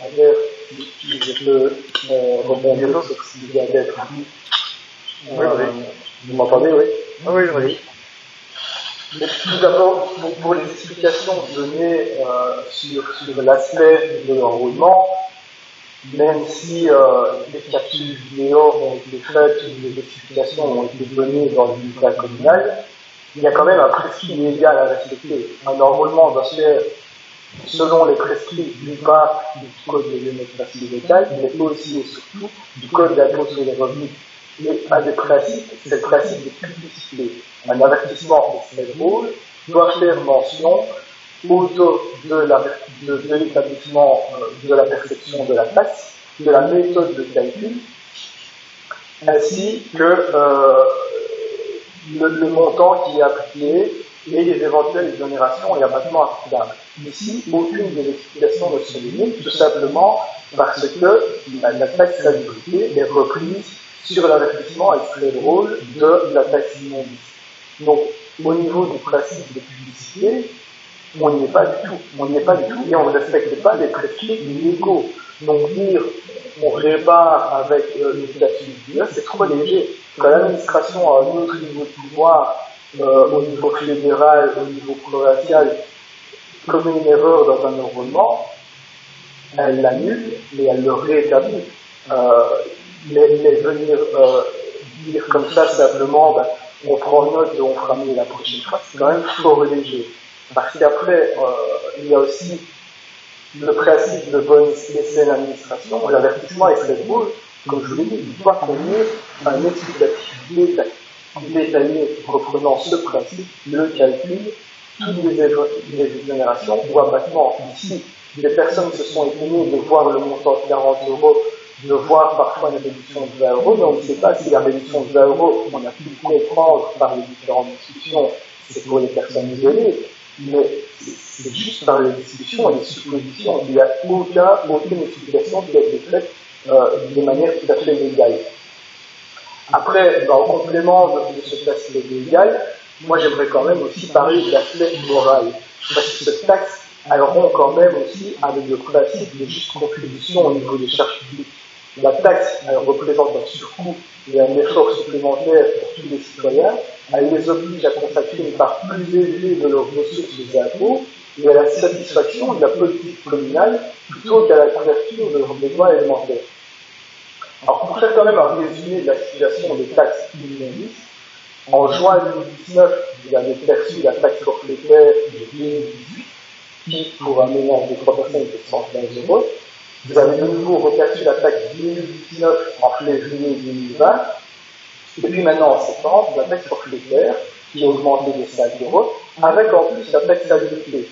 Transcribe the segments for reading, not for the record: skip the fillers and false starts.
D'ailleurs, je peux rebondir sur ce qui vient d'être dit. Oui. Vous m'entendez, oui? Oui, oui. Tout d'abord, pour les explications données sur l'aspect de l'enrôlement, même si des capsules vidéo ont été faites, des explications ont été données dans le bulletin communal, il y a quand même un prescrit légal à respecter. Un enrôlement doit se faire selon les prescrits d'une part du Code de démocratie locale, mais aussi et surtout du Code d'impôt sur les revenus. Et un des principes, c'est le principe de publicité. Un avertissement extrait drôle doit faire mention au taux de l'établissement de la perception de la taxe, de la méthode de calcul, ainsi que le montant qui est appliqué et les éventuelles exonérations et abattements applicables. Ici, aucune des explications ne se limite, tout simplement parce que la taxe salubrité est reprise sur l'avertissement extrait drôle de la taxe immondice. Donc, au niveau du principe de publicité, on n'y est pas du tout. On n'y est pas du tout et on ne respecte pas les prescrits légaux. Donc, dire on répare avec les statuts du c'est trop léger. Quand l'administration a un autre niveau de pouvoir, au niveau fédéral, au niveau provincial, commet une erreur dans un enrôlement, elle l'annule et elle le rétablit. Mais venir dire comme ça simplement, on prend note et on fera mieux la prochaine fois, c'est quand même fort léger. Parce qu'après, il y a aussi le principe de bonne et saine administration. L'avertissement est très beau, comme je vous l'ai dit, il doit contenir un explicatif détaillé reprenant ce principe, le calcul, toutes les exonérations ou abattements. Ici, des personnes se sont étonnées de voir le montant de 40 €, de voir parfois une réduction de 20 €, mais on ne sait pas si la réduction de 20 €, on a pu le comprendre par les différentes discussions, c'est pour les personnes isolées, mais c'est juste par les discussions et les suppositions. Il n'y a aucune explication qui a été faite de manière tout à fait légale. Après, en complément de cet aspect légal, moi j'aimerais quand même aussi parler de l'aspect moral. Parce que cette taxe, elle rompt quand même aussi avec le principe de juste contribution au niveau des charges publiques. La taxe, elle représente un surcoût et un effort supplémentaire pour tous les citoyens. Elle les oblige à consacrer une part plus élevée de leurs ressources des impôts et à la satisfaction de la politique communale plutôt qu'à la couverture de leurs besoins élémentaires. Alors, pour faire quand même un résumé de la situation des taxes immondices, en juin 2019, vous avez perçu la taxe forfaitaire de 2018, qui, pour un ménage de 3 personnes, est de 115 €. Vous avez de nouveau reperçu la taxe 2019 en février 2020. Et puis maintenant, en septembre, la taxe forfaitaire, qui a augmenté de 5 €, avec en plus la taxe salubrité,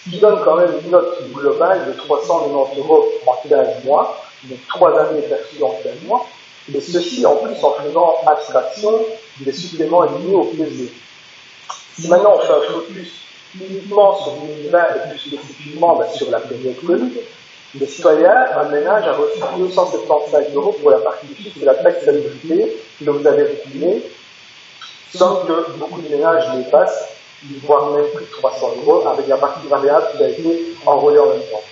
ce qui donne quand même une note globale de 390 € en 15 mois, donc 3 années perçues en 15 mois, et ceci en plus en faisant abstraction des suppléments liés au plaisir. Si maintenant on fait un focus uniquement sur 2020 et plus spécifiquement sur la période Covid, les citoyens, un ménage a reçu 275 € pour la partie fixe de la taxe salubrité que vous avez reculée, sans que beaucoup de ménages les passent, voire même plus de 300 € avec la partie variable qui a été enrôlée en même temps.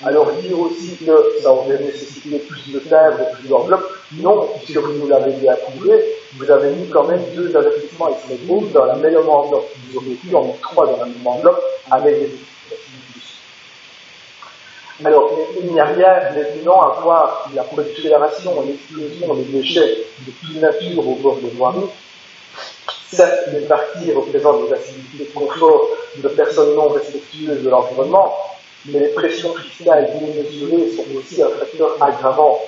Alors dire aussi que ça aurait nécessité plus de timbres et plus d'enveloppes, non, puisque vous nous l'avez bien prouvé, vous avez mis quand même 2 avertissements extrêmes dans la même enveloppe. Vous auriez pu en mettre 3 dans la même enveloppe avec des explications plus. Alors, il n'y a rien d'étonnant à voir la prolifération et l'explosion des déchets de toute nature au bord de voiries. Certes, les parties représentent des activités de confort de personnes non respectueuses de l'environnement, mais les pressions fiscales démesurées sont aussi un facteur aggravant.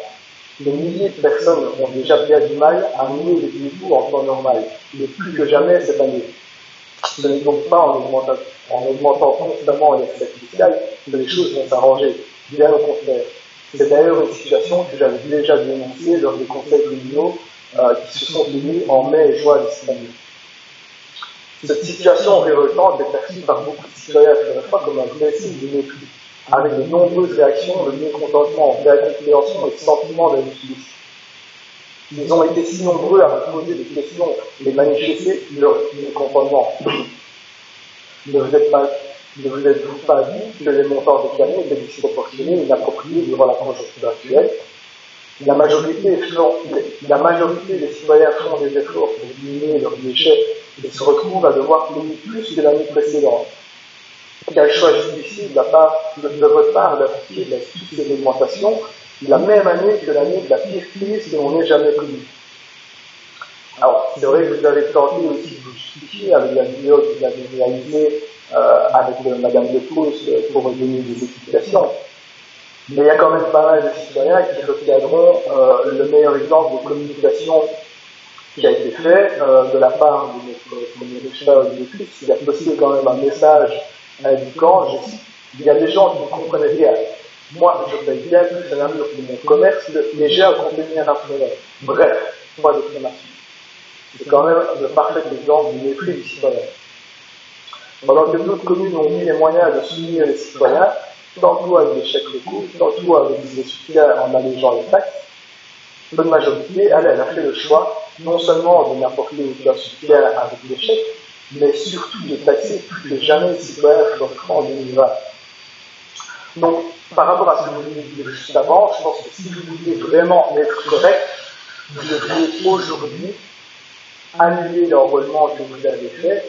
Des milliers de personnes ont déjà bien du mal à mener les véhicules en temps normal, et plus que jamais cette année. Ce n'est donc pas en augmentant constamment les recettes fiscales que les choses vont s'arranger, bien au contraire. C'est d'ailleurs une situation que j'avais déjà dénoncée lors des conseils communaux qui se sont tenus en mai et juin de cette année. Cette situation révoltante est perçue par beaucoup de citoyens comme un vrai signe de mépris, avec de nombreuses réactions de mécontentement, d'incompréhension et de sentiments d'injustice. Ils ont été si nombreux à me poser des questions et manifester leur mécontentement. Ne Ne vous êtes-vous pas dit que les montants réclamés étaient disproportionnés et inappropriés durant la conjoncture actuelle? La majorité des citoyens font des efforts pour diminuer leurs déchets et se retrouvent à devoir payer plus que l'année précédente. Quel choix difficile de votre part d'appliquer toutes ces augmentations la même année que l'année de la pire crise que l'on ait jamais connue. Alors, c'est vrai que vous avez tenté aussi de vous justifier avec la vidéo que vous avez réalisée avec Madame Lepouze pour donner des explications. Mais il y a quand même pas mal de citoyens qui retiendront le meilleur exemple de communication qui a été fait de la part de notre premier échelle Olivier Fritz, qui a posté quand même un message indiquant, je cite, il y a des gens qui ne comprenaient rien. Moi, je paye bien plus à l'amour de mon commerce mais j'ai à contenir un problème. Bref, pas de prémation. C'est quand même le parfait exemple du mépris du citoyen. Pendant que d'autres communes ont mis les moyens de soutenir les citoyens, tantôt avec des chèques locaux, tantôt avec des soutiens en allégeant les taxes, bonne majorité, elle a fait le choix non seulement de n'apporter aucun soutien avec des chèques, mais surtout de taxer plus que jamais les citoyens flottants en 2020. Donc, par rapport à ce que vous venez de dire juste avant, je pense que si vous voulez vraiment être correct, vous devriez aujourd'hui annuler l'enrôlement que vous avez fait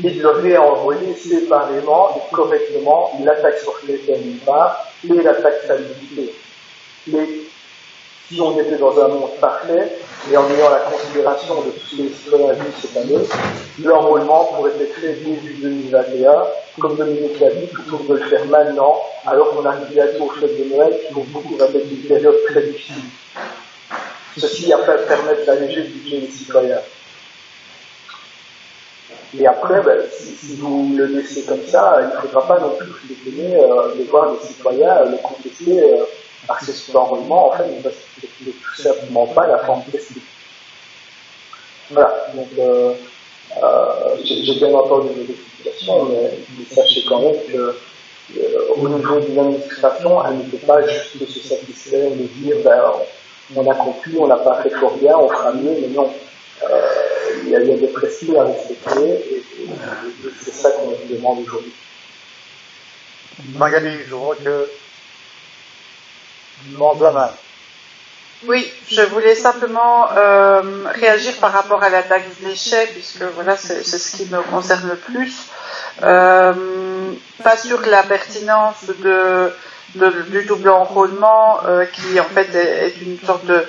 et de le réenrôler séparément et correctement la taxe forfaitaire d'une part et la taxe salubité. Et si on était dans un monde parfait, et en ayant la considération de tous les citoyens vus cette année, l'enrôlement pourrait être fait début 2021, comme Dominique l'a dit, plutôt que de le faire maintenant, alors qu'on arrive bientôt aux fêtes de Noël, qui vont beaucoup avec une période très difficile. Ceci après permettre d'alléger le budget des citoyens. Et après, si vous le laissez comme ça, il ne faudra pas non plus vous étonner de voir les citoyens le contester parce que cet enrôlement, en fait, ne respecte tout simplement pas la forme testique. Voilà, donc j'ai bien entendu vos explications, mais sachez quand même que au niveau d'une administration, elle ne peut pas juste se satisfaire de dire on a conclu, on n'a pas fait fort bien, on fera mieux, mais non. Il y a des prescrits à respecter et c'est ça qu'on vous demande aujourd'hui. Magali, je vois que demande la main. Oui, je voulais simplement réagir par rapport à la taxe déchets, puisque voilà, c'est ce qui me concerne le plus. Pas sur la pertinence du double enrôlement, qui en fait est une sorte de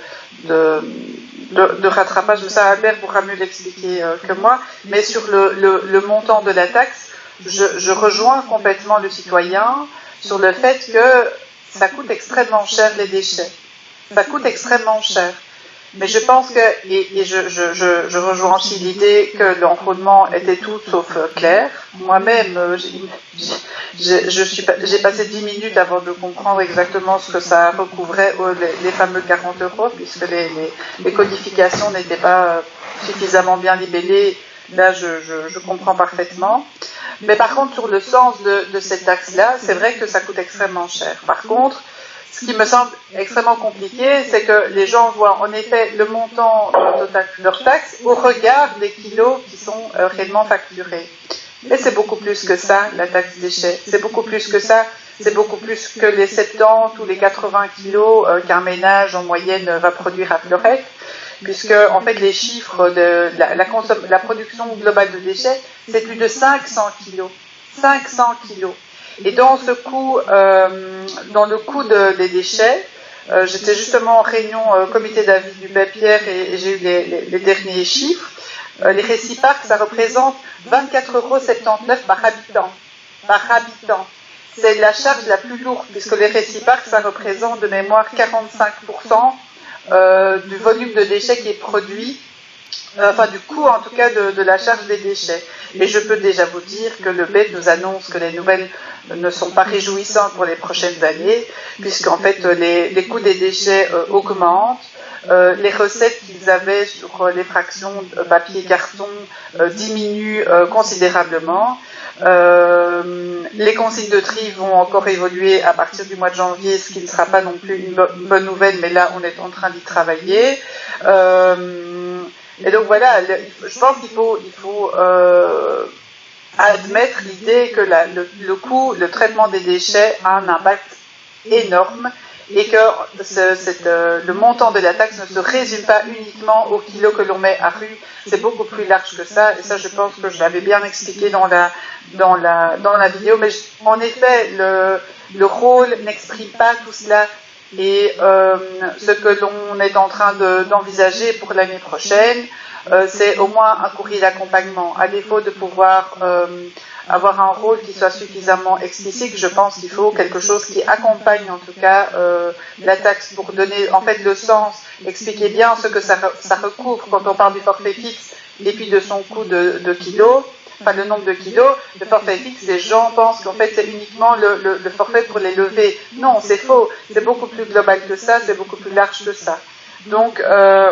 rattrapage, mais ça Albert pourra mieux l'expliquer que moi, mais sur le montant de la taxe, je rejoins complètement le citoyen sur le fait que ça coûte extrêmement cher les déchets. Ça coûte extrêmement cher. Mais je pense que, et je rejoins aussi l'idée que l'enrôlement était tout sauf clair. Moi-même, j'ai passé 10 minutes avant de comprendre exactement ce que ça recouvrait, les fameux 40 €, puisque les codifications n'étaient pas suffisamment bien libellées. Là, je comprends parfaitement. Mais par contre, sur le sens de cette taxe-là, c'est vrai que ça coûte extrêmement cher. Par contre, ce qui me semble extrêmement compliqué, c'est que les gens voient en effet le montant total de leur taxe au regard des kilos qui sont réellement facturés. Mais c'est beaucoup plus que ça, la taxe déchets. C'est beaucoup plus que ça. C'est beaucoup plus que les 70 ou les 80 kilos qu'un ménage en moyenne va produire à Fleurette, puisque en fait les chiffres de la production globale de déchets, c'est plus de 500 kilos. 500 kilos. Et dans ce coût, dans le coût des déchets, j'étais justement en réunion comité d'avis du Pierre et j'ai eu les derniers chiffres. Les réciparques, ça représente 24,79 € par habitant. Par habitant. C'est la charge la plus lourde, puisque les réciparques, ça représente de mémoire 45% du volume de déchets qui est produit, enfin du coût en tout cas de la charge des déchets. Et je peux déjà vous dire que le BED nous annonce que les nouvelles ne sont pas réjouissantes pour les prochaines années, puisqu'en fait les coûts des déchets augmentent, les recettes qu'ils avaient sur les fractions de papier et carton diminuent considérablement. Les consignes de tri vont encore évoluer à partir du mois de janvier, ce qui ne sera pas non plus une bonne nouvelle, mais là on est en train d'y travailler. Et donc voilà, je pense qu'il faut admettre l'idée que le traitement des déchets a un impact énorme et que le montant de la taxe ne se résume pas uniquement au kilo que l'on met à rue, c'est beaucoup plus large que ça, et ça je pense que je l'avais bien expliqué dans la vidéo, mais en effet le rôle n'exprime pas tout cela, et ce que l'on est en train d'envisager pour l'année prochaine, c'est au moins un courrier d'accompagnement, à défaut de pouvoir avoir un rôle qui soit suffisamment explicite. Je pense qu'il faut quelque chose qui accompagne en tout cas la taxe pour donner en fait le sens, expliquer bien ce que ça recouvre quand on parle du forfait fixe et puis de son coût de kilos, enfin le nombre de kilos. Le forfait fixe, les gens pensent qu'en fait c'est uniquement le forfait pour les lever. Non, c'est faux, c'est beaucoup plus global que ça, c'est beaucoup plus large que ça. Donc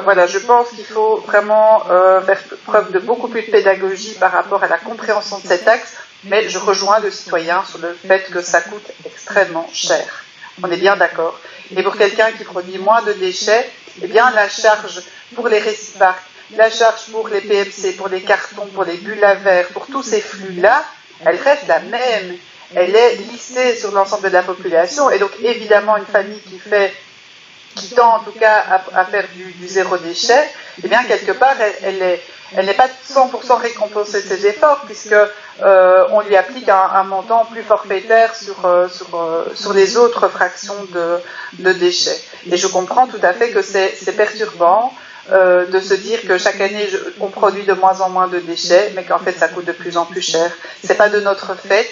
voilà, je pense qu'il faut vraiment faire preuve de beaucoup plus de pédagogie par rapport à la compréhension de cette taxe, mais je rejoins le citoyen sur le fait que ça coûte extrêmement cher. On est bien d'accord. Et pour quelqu'un qui produit moins de déchets, eh bien la charge pour les réciparcs, la charge pour les PMC, pour les cartons, pour les bulles à verre, pour tous ces flux-là, elle reste la même. Elle est lissée sur l'ensemble de la population, et donc évidemment une famille qui tend en tout cas à faire du zéro déchet, eh bien quelque part elle n'est pas 100% récompensée de ses efforts, puisque on lui applique un montant plus forfaitaire sur les autres fractions de déchets. Et je comprends tout à fait que c'est perturbant de se dire que chaque année on produit de moins en moins de déchets, mais qu'en fait ça coûte de plus en plus cher. C'est pas de notre fait,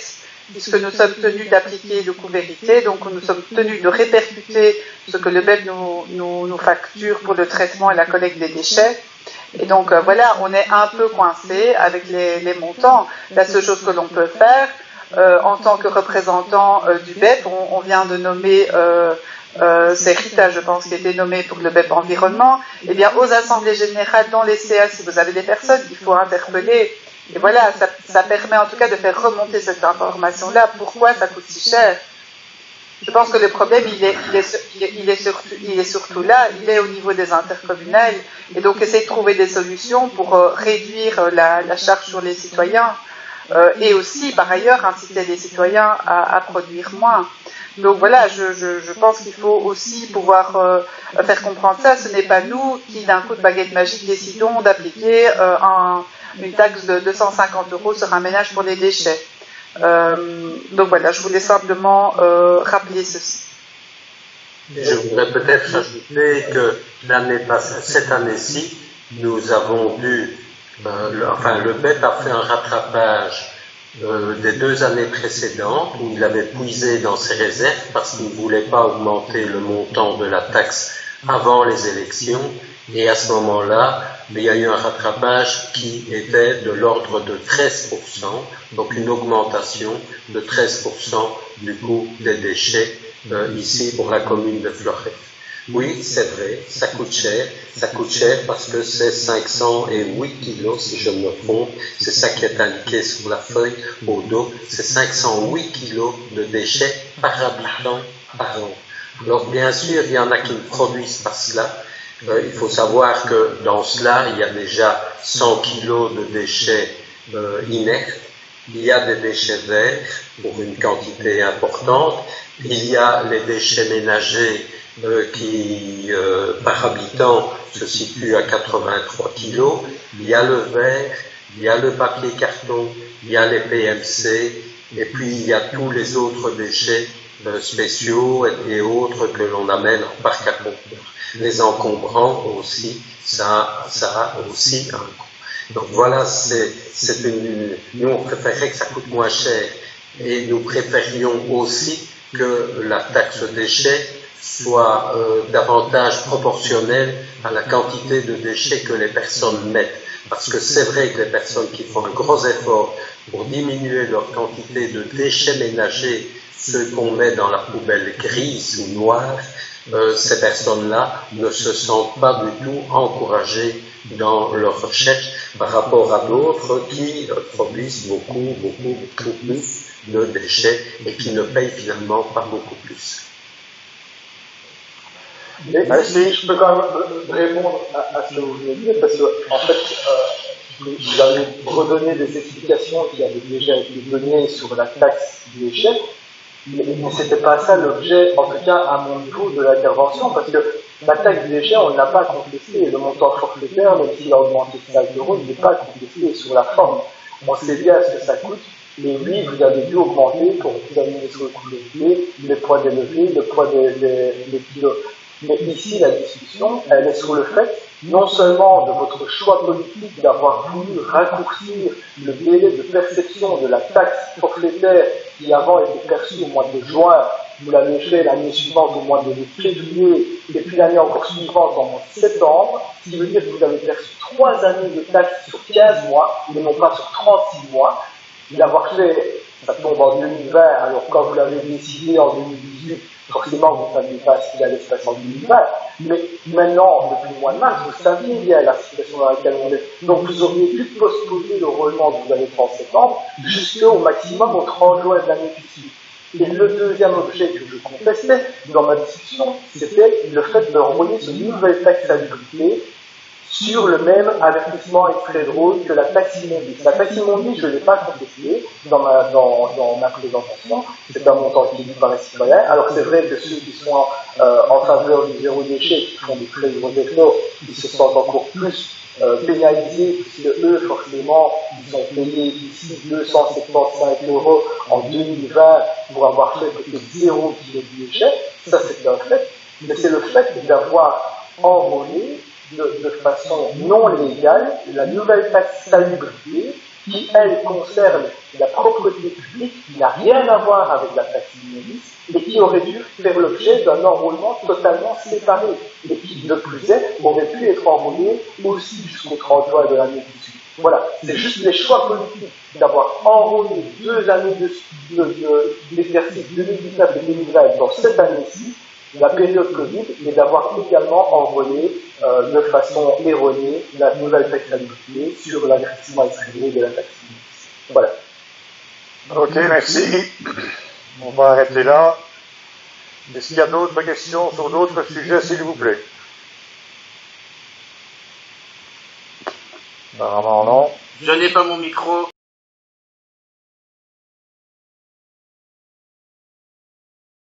puisque nous sommes tenus d'appliquer le coût vérité, donc nous sommes tenus de répercuter ce que le BEP nous facture pour le traitement et la collecte des déchets. Et donc voilà, on est un peu coincé avec les montants. La seule chose que l'on peut faire, en tant que représentant du BEP, on vient de nommer, c'est Rita, je pense, qui a été nommée pour le BEP Environnement, eh bien aux assemblées générales, dans les CA, si vous avez des personnes, il faut interpeller. Et voilà, ça permet en tout cas de faire remonter cette information-là. Pourquoi ça coûte si cher? Je pense que le problème, il est surtout là, il est au niveau des intercommunales. Et donc, essayer de trouver des solutions pour réduire la charge sur les citoyens et aussi, par ailleurs, inciter les citoyens à produire moins. Donc voilà, je pense qu'il faut aussi pouvoir faire comprendre ça. Ce n'est pas nous qui, d'un coup de baguette magique, décidons d'appliquer une taxe de 250 € sur un ménage pour les déchets. Donc voilà, je voulais simplement rappeler ceci. Je voudrais peut-être ajouter que cette année-ci, nous avons dû, le BEP a fait un rattrapage des 2 années précédentes où il avait puisé dans ses réserves parce qu'il ne voulait pas augmenter le montant de la taxe avant les élections. Et à ce moment-là, il y a eu un rattrapage qui était de l'ordre de 13%, donc une augmentation de 13% du coût des déchets ici pour la commune de Florey. Oui, c'est vrai, ça coûte cher parce que c'est 508 kilos, si je me trompe, c'est ça qui est indiqué sur la feuille au dos, c'est 508 kilos de déchets par habitant par an. Alors bien sûr, il y en a qui ne produisent pas cela. Il faut savoir que dans cela, il y a déjà 100 kilos de déchets inertes, il y a des déchets verts pour une quantité importante, il y a les déchets ménagers qui, par habitant, se situent à 83 kilos, il y a le verre, il y a le papier carton, il y a les PMC, et puis il y a tous les autres déchets spéciaux et autres que l'on amène en parc à conteneurs. Les encombrants aussi, ça a aussi un coût. Donc voilà, nous on préférerait que ça coûte moins cher et nous préférions aussi que la taxe déchets soit davantage proportionnelle à la quantité de déchets que les personnes mettent. Parce que c'est vrai que les personnes qui font un gros effort pour diminuer leur quantité de déchets ménagers, ceux qu'on met dans la poubelle grise ou noire, ces personnes-là ne se sentent pas du tout encouragées dans leur recherche par rapport à d'autres qui produisent beaucoup plus de déchets et qui ne payent finalement pas beaucoup plus. Mais si je peux quand même répondre à ce que vous venez de dire, parce que en fait, vous avez redonné des explications qui avaient déjà été données sur la taxe des déchets, mais ce n'était pas ça l'objet, en tout cas à mon niveau, de l'intervention, parce que la taxe des déchets, on ne l'a pas contestée. Le montant forfaitaire, même s'il a augmenté de 5 euros, il n'est pas contesté sur la forme. On sait bien ce que ça coûte. Et oui, vous avez dû augmenter pour examiner sur le coût de levier, le poids des leviers, le poids des kilos. Mais ici, la discussion, elle est sur le fait, non seulement de votre choix politique d'avoir voulu raccourcir le délai de perception de la taxe forfaitaire qui avant était perçue au mois de juin, vous l'avez fait l'année suivante au mois de février, et puis l'année encore suivante en mois de septembre, ce qui veut dire que vous avez perçu 3 années de taxe sur 15 mois, mais non pas sur 36 mois. L'avoir fait, ça tombe en 2020, alors quand vous l'avez décidé en 2018, forcément vous ne saviez pas ce qu'il allait se passer en 2020, mais maintenant, depuis le mois de mars, vous saviez bien la situation dans laquelle on est. Donc vous auriez pu postposer le relevement que vous avez fait en septembre jusqu'au maximum au 30 juin de l'année qui suit. Et le deuxième objet que je contestais dans ma discussion, c'était le fait de renvoyer ce nouvel taxe salubrité sur le même avertissement extrait drôle que la taxe immondice. La taxe immondice, je ne l'ai pas contestée dans ma présentation. C'est un montant qui est par les citoyens. Alors c'est vrai que ceux qui sont en faveur du zéro déchet, qui font des très gros efforts, ils se sentent encore plus pénalisés, puisque eux, forcément, ils ont payé ici 275 € en 2020 pour avoir fait peut-être 0 kg de déchets. Ça, c'est un fait. Mais c'est le fait d'avoir enrôlé de façon non légale la nouvelle taxe salubrité qui, elle, concerne la propreté publique, qui n'a rien à voir avec la taxe immondice et qui aurait dû faire l'objet d'un enrôlement totalement séparé et qui, de plus est, aurait pu être enrôlé aussi jusqu'au 30 juin de l'année qui suit. Voilà, c'est juste les choix politiques d'avoir enrôlé 2 années d'exercice 2019 et 2020 dans cette année-ci, la période Covid, mais d'avoir également enrôlé de façon erronée la nouvelle taxe salubrité sur l'avertissement exprimé de la taxe. Voilà. Ok, merci. On va arrêter là. Est-ce qu'il y a d'autres questions sur d'autres sujets, s'il vous plaît? Apparemment non. Je n'ai pas mon micro.